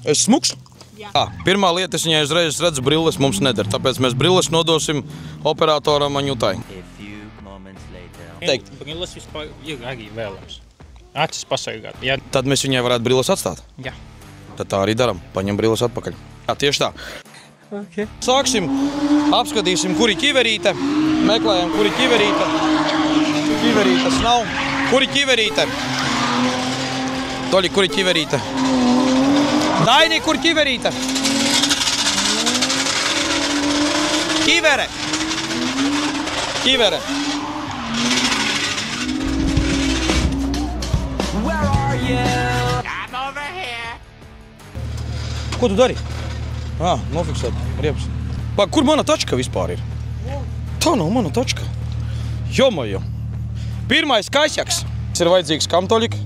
Es smuks? Jā. Pirmā lieta, es viņai uzreiz redzu, brilles mums neder, tāpēc mēs brilles nodosim operatoram Aņutai. Teikt. Brilles vispār ir arī vēlams. Acis pasargāt. Jā. Tad mēs viņai varētu brilles atstāt? Jā. Tad tā arī daram, paņem brilles atpakaļ. Jā, tieši tā. Okay. Sāksim, apskatīsim, kur ir ķiverīte. Meklējam, kur ir ķiverīte. Ķiverītes nav. Kur ir ķiverīte? Toļi, kur ir ķiverīte? Daini, kur ķiverīte? Ķivere! Ķivere! Ko tu dari? Nofiksēt, riepas. Kur mana tačka vispār ir? Tā nav mana tačka. Jomajo. Pirmais kaisjaks. Tas ir vajadzīgs kam, Toļik?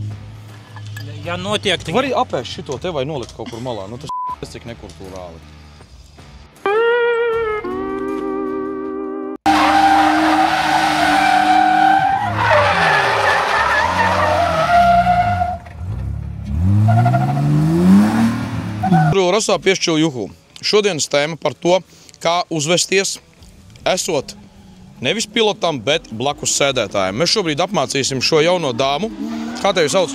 Ja notiek... Vari apēst šito te vai nolikt kaut kur malā. Nu tas cik nekultūrāli. Rasā piešķilu juhu. Šodienas tēma par to, kā uzvesties, esot nevis pilotam, bet blakus sēdētājiem. Mēs šobrīd apmācīsim šo jauno dāmu. Kā tevi sauc?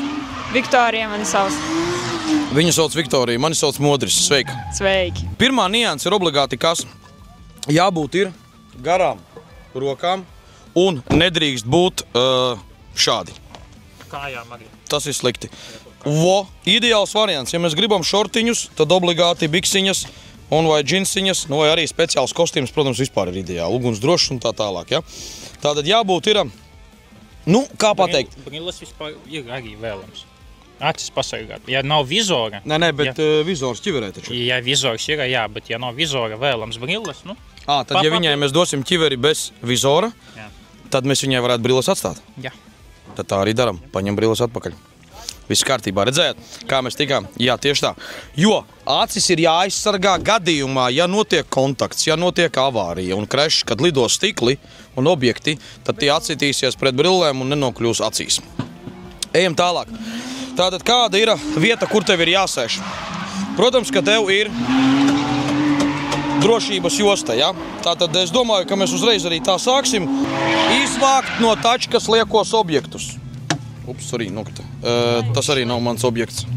Viktorija mani sauc. Viņu sauc Viktorija, mani sauc Modris. Sveika. Sveiki. Pirmā nianse ir obligāti kas? Jābūt ir garām rokām un nedrīkst būt šādi. Kājām arī. Tas ir slikti. Ideāls variants. Ja mēs gribam šortiņus, tad obligāti biksiņas un vai džinsiņas, vai arī speciāls kostīms, protams, vispār ir ideāli. Uguns drošs un tā tālāk. Ja? Tātad jābūt ir, kā pateikt? Brilles vispār ir arī vēlams. Acis pasargāt. Ja nav vizora... Nē, bet vizors ķiverē taču. Ja vizors ir, jā, bet ja nav vizora vēlams brilles, Tad ja viņai mēs dosim ķiveri bez vizora, tad mēs viņai varētu brilles atstāt? Jā. Tad tā arī daram. Paņem brilles atpakaļ. Viss kārtībā. Redzējāt, kā mēs tikām? Jā, tieši tā. Jo acis ir jāaizsargā gadījumā, ja notiek kontakts, ja notiek avārija un krešs, kad lido stikli un objekti, tad tie atsitīsies pret brillēm un nenokļūs acīs. Ejam tālāk. Tātad kāda ir vieta, kur tev ir jāsēž? Protams, ka tev ir drošības josta, ja? Tātad es domāju, ka mēs uzreiz arī tā sāksim izvākt no tačkas liekos objektus. Ups, arī nokrita. Tas arī nav mans objekts.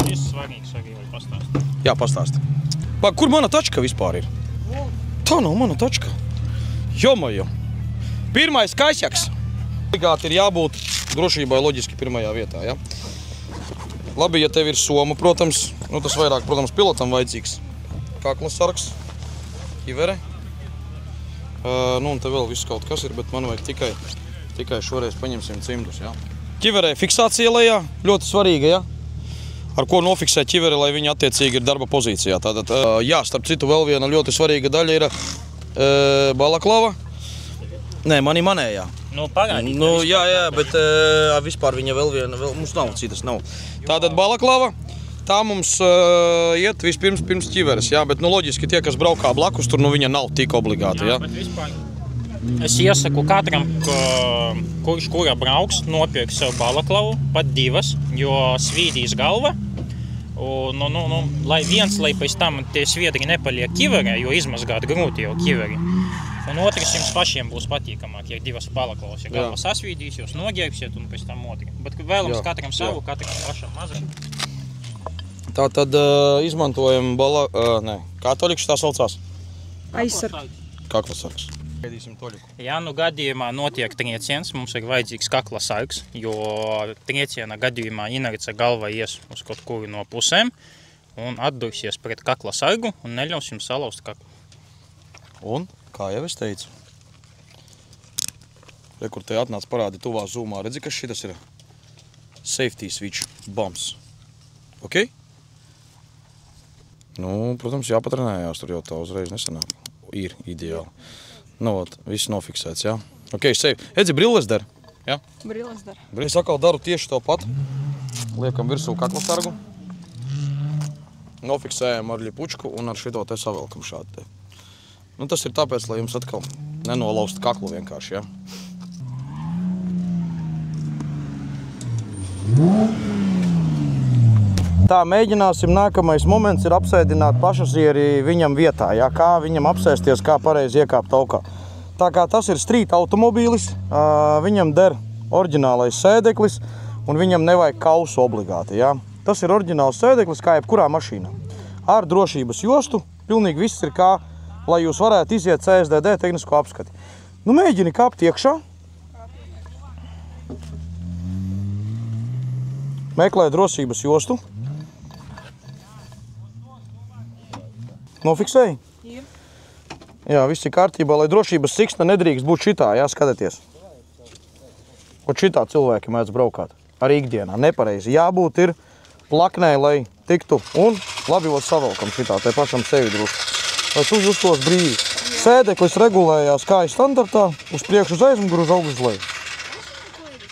Šis svarīgs arī, vai pastāst? Jā, pastāsti. Kur mana tačka vispār ir? Tā nav mana tačka. Jomajo. Pirmais kaisjaks. Obligāti ir jābūt drošībai loģiski pirmajā vietā, ja? Labi, ja tev ir soma, protams, tas vairāk, protams, pilotam vajadzīgs. Kakla sargs, ķivere. Un te vēl viss kaut kas ir, bet man vajag tikai šoreiz paņemsim cimdus, ja? Ķiverē fiksācija lejā, ļoti svarīga, ja? Ar ko nofiksēt ķiveri, lai viņa attiecīgi ir darba pozīcijā. Tātad, jā, starp citu, vēl viena ļoti svarīga daļa ir balaklava. Nē, manējā. Parādīt. Jā, bet vispār viņa vēl viena, mums nav, citas nav. Tātad balaklava, tā mums iet vispirms pirms ķiveres, jā, bet loģiski tie, kas braukā blakus, tur viņa nav tik obligāti, jā. Jā, bet vispār es iesaku katram, kurš kura brauks, nopirkt sev balaklavu, pat divas, jo svīdīs galva. Lai pēc tam tie sviedri nepaliek ķiverē, jo izmazgāt grūti jau ķiveri. Un otrs jums pašiem būs patīkamāk, ja divas balaklavas, ja galva sasvīdīs, jūs noģērbsiet un pēc tam otri. Bet vēlams katram savu, katram pašam mazam. Tātad izmantojam kā Toļiks tā saucās? Aizsarg. Kaklasargs. Gaidīsim Toļiku. Ja gadījumā notiek trieciens, mums ir vajadzīgs kaklasargs, jo trieciena gadījumā inerce galva ies uz kaut kuru no pusēm un atdursies pret kaklasargu un neļaus jums salauzt kaklu. Un, kā jau es teicu, kur te atnāc parādi tuvā zūmā, redzi, ka šitas ir safety switch bumps. Ok? Protams, jāpatrenējās, tur jau tā uzreiz nesanāk. Ir ideāli. Viss nofiksēts, jā. Ok, safe. Edzi, brilles der? Jā? Brilles der. Es atkal daru tieši to pat. Liekam virsū kaklasargu. Nofiksējam ar ļipučku un ar šito te savelkam šādi te. Tas ir tāpēc, lai jums atkal nenolaust kaklu vienkārši, jā. Tā, mēģināsim. Nākamais moments ir apsēdināt pasažieri viņam vietā. Jā, kā viņam apsēsties, kā pareizi iekāpt augā. Tā kā tas ir street automobīlis, viņam der oriģinālais sēdeklis un viņam nevajag kausu obligāti. Jā. Tas ir oriģināls sēdeklis kā jebkurā mašīnā. Ar drošības jostu pilnīgi viss ir kā, lai jūs varētu iziet CSDD tehnisko apskati. Nu, mēģini kāpt iekšā. Meklē drošības jostu. Nofiksēji? Jā, viss ir kārtībā, lai drošības siksna nedrīkst būt šitā, jā, skatieties. Un šitā cilvēki mēdz braukāt. Arī ikdienā, nepareizi. Jābūt ir plaknē, lai tiktu. Un labi, vot savalkam šitā, te pašam sevi drusku. Lai tu justos brīvi. Sēdeklis regulējās kājas standartā, uz priekšu uz aizmuguru, uz augšu uz leju.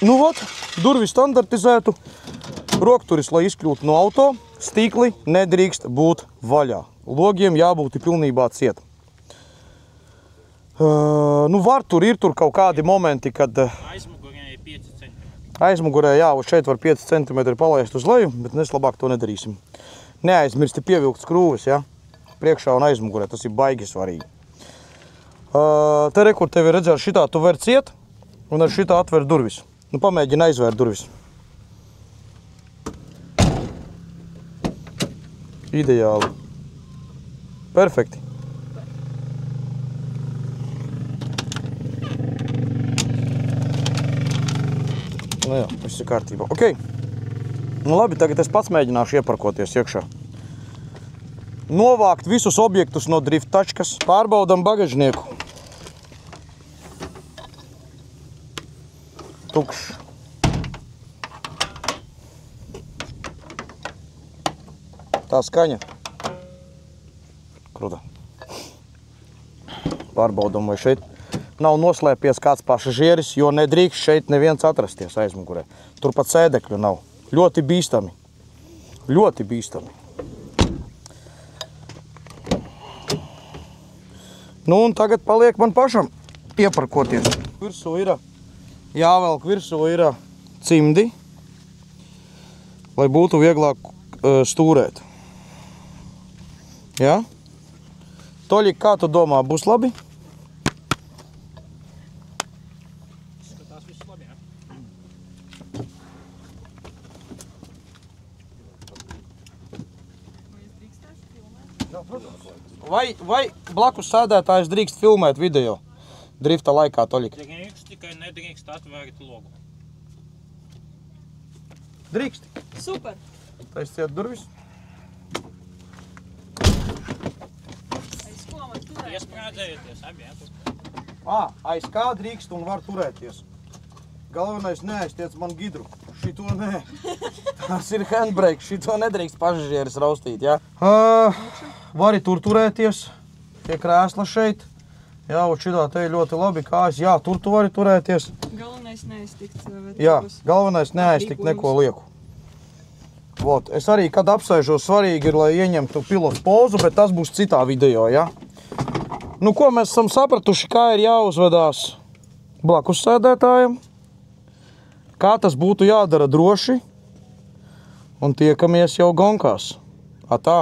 Nu, vot, durvi standartizētu. Rokturis, lai izkļūtu no auto, stīkli nedrīkst būt vaļā. Logiem jābūt pilnībā ciet. Nu, var tur kaut kādi momenti, kad... Aizmugurē ir 5 cm. Aizmugurē, jā, uz šeit var 5 cm palaist uz leju, bet mēs labāk to nedarīsim. Neaizmirsti pievilkt skrūves, jā, priekšā un aizmugurē, tas ir baigi svarīgi. Te re, kur tevi redzēju, ar šitā tu ver ciet, un ar šitā atver durvis. Nu, pamēģini aizvērt durvis. Ideāli. Perfekti. Nu jā, viss ir kārtībā. Ok. Nu labi, tagad es pats mēģināšu ieparkoties iekšā. Novākt visus objektus no drift tačkas. Pārbaudam bagažnieku. Tukšs. Tā skaņa. Kruda. Pārbaudam, vai šeit nav noslēpies kāds pasažieris, jo nedrīkst šeit neviens atrasties aizmugurē. Turpat sēdekļu nav. Ļoti bīstami. Ļoti bīstami. Nu, un tagad paliek man pašam ieparkoties. Virsū ir, jāvelk virsū ir cimdi, lai būtu vieglāk stūrēt. Jā? Toļik, kā tu domā, būs labi? Skatās viss labi, jā. Vai blakus sēdētājs drīkst filmēt video drifta laikā, Toļik? Drīkst, tikai nedrīkst atvērt logu. Drīkst. Super. Taisiet durvis. Iesprādzējoties, abi, jā. Aiz kā drīkst un var turēties. Galvenais neaiztiec man gidru. Šito nē. Tas ir handbrake. Šito nedrīkst pasažieris raustīt, jā. Vari tur turēties. Tie krēsla šeit. Jā, un šitā te ir ļoti labi kājas. Jā, tur tu vari turēties. Galvenais neaiztikt. Jā, galvenais neaiztikt neko lieku. Vot, es arī, kad apsēžos, svarīgi ir, lai ieņemtu pilotu pozu, bet tas būs citā video, jā. Nu, ko mēs esam sapratuši, kā ir jāuzvedās blakus sēdētājiem, kā tas būtu jādara droši, un tiekamies jau gonkās. Atā!